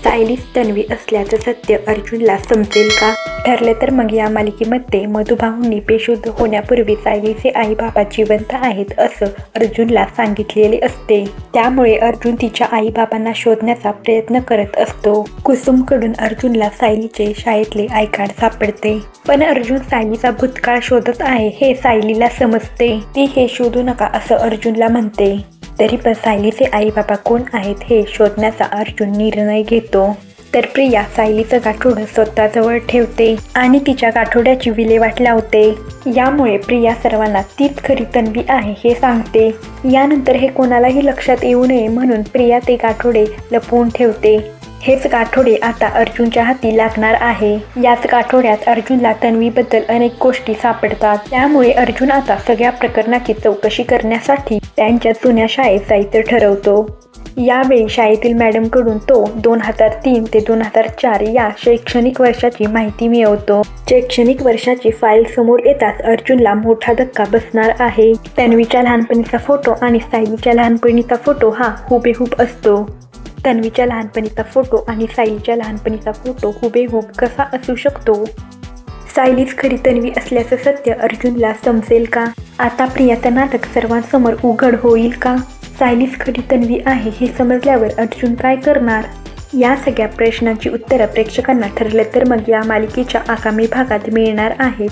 सायलीच तन्वी असल्याचं सत्य अर्जुनला समजेल का? ठरले तर मग या मालिकेमध्ये मधुभाऊंनी बेशुद्ध होण्यापूर्वी सायलीचे आई बाबा जिवंत आहेत असं अर्जुनला सांगितलेले असते। त्यामुळे अर्जुन तिच्या आई बाबांना शोधण्याचा प्रयत्न करत असतो। कुसुमकडून अर्जुनला सायलीचे शाळेतले आय कार्ड सापडते, पण अर्जुन सायलीचा भूतकाळ शोधत आहे हे सायलीला समजते। ती हे शोधू नका असं अर्जुनला म्हणते, तरी पण सायलीचे आई बाबा कोण आहेत हे शोधण्याचा अर्जुन निर्णय घेतो। तर प्रिया सायलीचं गाठोडं स्वतःजवळ ठेवते आणि तिच्या गाठोड्याची विल्हेवाट लावते। यामुळे प्रिया सर्वांना तीच खरी तन्वी आहे हे सांगते। यानंतर हे कोणालाही लक्षात येऊ नये म्हणून प्रिया ते गाठोडे लपवून ठेवते। हेच गाठोडे आता अर्जुनच्या हाती लागणार आहे। याच गाठोड्यात अर्जुनला तन्वीबद्दल अनेक गोष्टी सापडतात। त्यामुळे अर्जुन आता सगळ्या प्रकरणाची चौकशी करण्यासाठी त्यांच्या जुन्या शाळेत जायचं ठरवतो। यावेळी शाळेतील मॅडमकडून तो 2003 ते 2004 या शैक्षणिक वर्षाची माहिती मिळवतो। शैक्षणिक वर्षाची फाईल समोर येताच अर्जुनला मोठा धक्का बसणार आहे। तन्वीच्या लहानपणीचा फोटो आणि सायलीच्या लहानपणीचा फोटो हा हुबेहूब असतो। तन्वीच्या लहानपणीचा फोटो आणि सायलीच्या लहानपणीचा फोटो हुबेहूब कसा असू शकतो? सायलीच खरी तन्वी असल्याचं सत्य अर्जुनला समजेल का? आता प्रियाचं नाटक सर्वांसमोर उघड होईल का? सायलीच खरी तन्वी आहे हे समजल्यावर अर्जुन काय करणार? या सगळ्या प्रश्नांची उत्तरं प्रेक्षकांना ठरलं तर मग या मालिकेच्या आगामी भागात मिळणार आहेत।